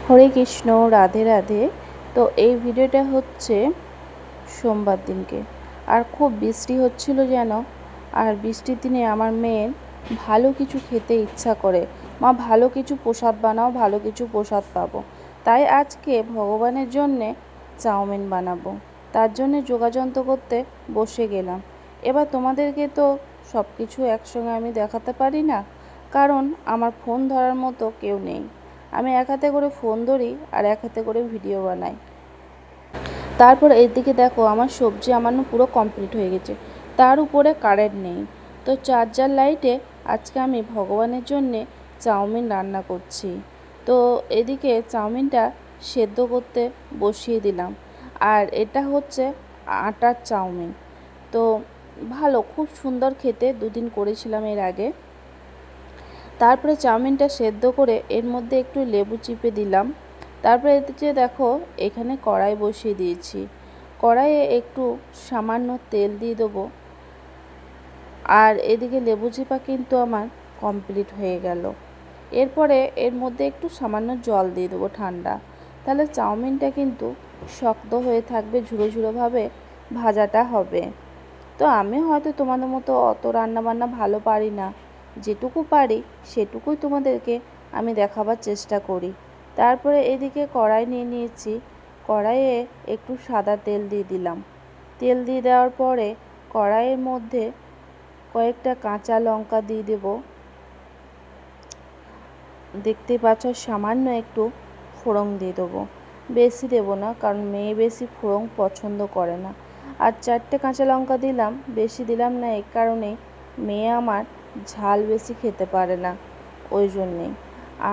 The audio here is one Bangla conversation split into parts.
হরে কৃষ্ণ, রাধে রাধে। তো এই ভিডিওটা হচ্ছে সোমবার দিনকে, আর খুব বৃষ্টি হচ্ছিল যেন। আর বৃষ্টির দিনে আমার মেয়ের ভালো কিছু খেতে ইচ্ছা করে, মা ভালো কিছু প্রসাদ বানাও, ভালো কিছু প্রসাদ পাবো। তাই আজকে ভগবানের জন্যে চাউমিন বানাবো, তার জন্যে যোগাযন্ত্র করতে বসে গেলাম। এবার তোমাদেরকে তো সব কিছু একসঙ্গে আমি দেখাতে পারি না, কারণ আমার ফোন ধরার মতো কেউ নেই। আমি এক হাতে করে ফোন ধরি আর এক হাতে করে ভিডিও বানাই। তারপর এদিকে দেখো, আমার সবজি আমার পুরো কমপ্লিট হয়ে গেছে, তার উপরে কারেন্ট নেই। তো চার্জার লাইটে আজকে আমি ভগবানের জন্যে চাউমিন রান্না করছি। তো এদিকে চাউমিনটা সেদ্ধ করতে বসিয়ে দিলাম। আর এটা হচ্ছে আটার চাউমিন। তো ভালো, খুব সুন্দর খেতে, দুদিন করেছিলাম এর আগে। তারপরে চাউমিনটা সেদ্ধ করে এর মধ্যে একটু লেবু চিপে দিলাম। তারপরে এতে দেখো, এখানে কড়াই বসিয়ে দিয়েছি। কড়াইয়ে একটু সামান্য তেল দিয়ে দেবো। আর এদিকে লেবু চিপা কিন্তু আমার কমপ্লিট হয়ে গেল। এরপরে এর মধ্যে একটু সামান্য জল দিয়ে দেবো ঠান্ডা, তাহলে চাউমিনটা কিন্তু শক্ত হয়ে থাকবে, ঝুড়ো ঝুড়োভাবে ভাজাটা হবে। তো আমি হয়তো তোমাদের মতো অত রান্নাবান্না ভালো পারি না, যেটুকু পারি সেটুকুই তোমাদেরকে আমি দেখাবার চেষ্টা করি। তারপরে এদিকে কড়াই নিয়ে নিয়েছি, কড়াইয়ে একটু সাদা তেল দিয়ে দিলাম। তেল দিয়ে দেওয়ার পরে কড়াইয়ের মধ্যে কয়েকটা কাঁচা লঙ্কা দিয়ে দেব। দেখতে পাচ্ছ, সামান্য একটু ফোড়ন দিয়ে দেবো, বেশি দেবো না, কারণ মেয়ে বেশি ফোড়ন পছন্দ করে না। আর 4টে কাঁচা লঙ্কা দিলাম, বেশি দিলাম না এই কারণেই, মেয়ে আমার ঝাল বেশি খেতে পারে না, ওই জন্যেই।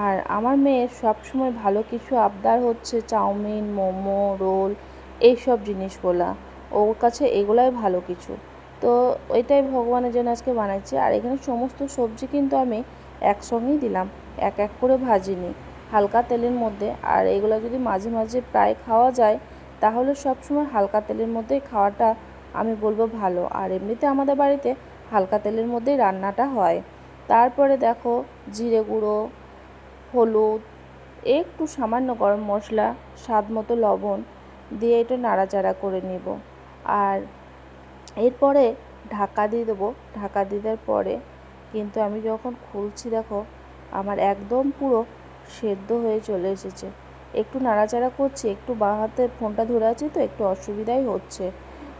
আর আমার মেয়ের সবসময় ভালো কিছু আবদার হচ্ছে চাউমিন, মোমো, রোল, এইসব জিনিসগুলা, ওর কাছে এগুলাই ভালো কিছু। তো ওইটাই ভগবানের জন্য আজকে বানাচ্ছি। আর এখানে সমস্ত সবজি কিন্তু আমি একসঙ্গেই দিলাম, এক এক করে ভাজিনি, হালকা তেলের মধ্যে। আর এগুলো যদি মাঝে মাঝে প্রায় খাওয়া যায়, তাহলে সবসময় হালকা তেলের মধ্যেই খাওয়াটা আমি বলবো ভালো। আর এমনিতে আমাদের বাড়িতে হালকা তেলের মধ্যেই রান্নাটা হয়। তারপরে দেখো, জিরে গুঁড়ো, হলুদ, একটু সামান্য গরম মশলা, স্বাদ মতো লবণ দিয়ে এটা নাড়াচাড়া করে নেব। আর এরপরে ঢাকা দিয়ে দেবো। ঢাকা দিয়ে দেওয়ার পরে কিন্তু আমি যখন খুলছি, দেখো আমার একদম পুরো সেদ্ধ হয়ে চলে এসেছে। একটু নাড়াচাড়া করছি, একটু বাঁ হাতে ফোনটা ধরে আছি তো একটু অসুবিধাই হচ্ছে।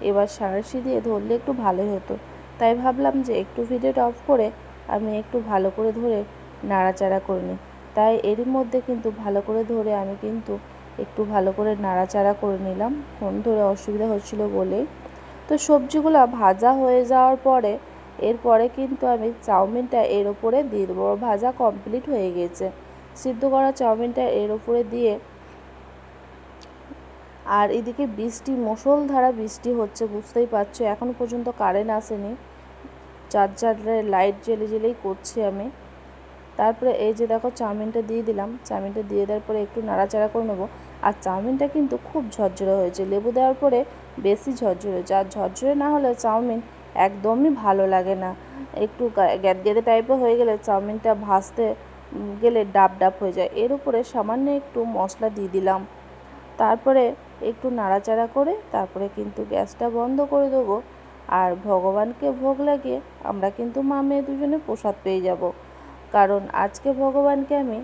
এবার সাঁড়াশি দিয়ে ধরলে একটু ভালোই হতো, তাই ভাবলাম যে একটু ভিডিওটা অফ করে আমি একটু ভালো করে ধরে নাড়াচাড়া করে নিই। তাই এরই মধ্যে কিন্তু ভালো করে ধরে আমি কিন্তু একটু ভালো করে নাড়াচাড়া করে নিলাম, ফোন ধরে অসুবিধা হচ্ছিলো বলেই। তো সবজিগুলো ভাজা হয়ে যাওয়ার পরে এরপরে কিন্তু আমি চাউমিনটা এর ওপরে দিয়ে দেবো। ভাজা কমপ্লিট হয়ে গেছে, সিদ্ধ করা চাউমিনটা এর ওপরে দিয়ে। আর এদিকে বৃষ্টি, মুষলধারা বৃষ্টি হচ্ছে, বুঝতেই পারছো, এখনও পর্যন্ত কারেন্ট আসেনি, চার্জারের লাইট জ্বেলে জ্বেলেই করছি আমি। তারপরে এই যে দেখো, চাউমিনটা দিয়ে দিলাম। চাউমিনটা দিয়ে দেওয়ার পরে একটু নাড়াচাড়া করে নেবো। আর চাউমিনটা কিন্তু খুব ঝরঝরে হয়েছে, লেবু দেওয়ার পরে বেশি ঝরঝরে হয়েছে। আর ঝরঝরে না হলে চাউমিন একদমই ভালো লাগে না, একটু গ্যাদগ্যাদে টাইপের হয়ে গেলে চাউমিনটা ভাজতে গেলে ডাব ডাব হয়ে যায়। এর উপরে সামান্য একটু মশলা দিয়ে দিলাম। তারপরে একটু নাড়াচাড়া করে তারপরে কিন্তু গ্যাসটা বন্ধ করে দেবো। আর ভগবানকে ভোগ লাগিয়ে আমরা কিন্তু মা মেয়ে দুজনে প্রসাদ পেয়ে যাব। কারণ আজকে ভগবানকে আমি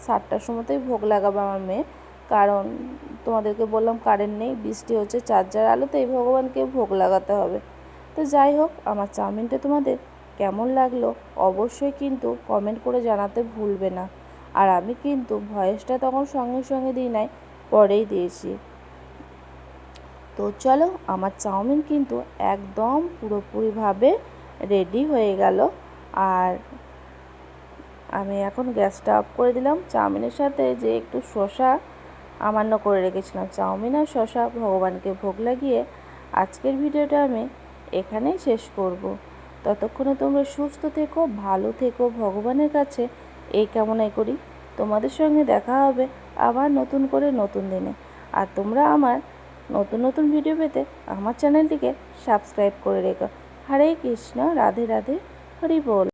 7টার সময়তেই ভোগ লাগাবো আমার মেয়ে, কারণ তোমাদেরকে বললাম কারেন্ট নেই, বৃষ্টি হচ্ছে, চার্জার আলোতেই ভগবানকে ভোগ লাগাতে হবে। তো যাই হোক, আমার চাউমিনটা তোমাদের কেমন লাগলো অবশ্যই কিন্তু কমেন্ট করে জানাতে ভুলবে না। আর আমি কিন্তু ভয়েসটা তখন সঙ্গে সঙ্গে দিই নাই, পরেই দিয়েছি। তো চলো, আমার চাউমিন কিন্তু একদম পুরোপুরিভাবে রেডি হয়ে গেল। আর আমি এখন গ্যাসটা অফ করে দিলাম। চাউমিনের সাথে যে একটু শসা আমান্য করে রেখেছিলাম, চাউমিন আর শসা ভগবানকে ভোগ লাগিয়ে আজকের ভিডিওটা আমি এখানেই শেষ করব। ততক্ষণে তোমরা সুস্থ থেকো, ভালো থেকো, ভগবানের কাছে এই কামনাই করি। তোমাদের সঙ্গে দেখা হবে আবার নতুন করে নতুন দিনে। আর তোমরা আমার নতুন নতুন ভিডিও পেতে আমার চ্যানেলটিকে সাবস্ক্রাইব করে রেখো। হরে কৃষ্ণ, রাধে রাধে, হরি বল।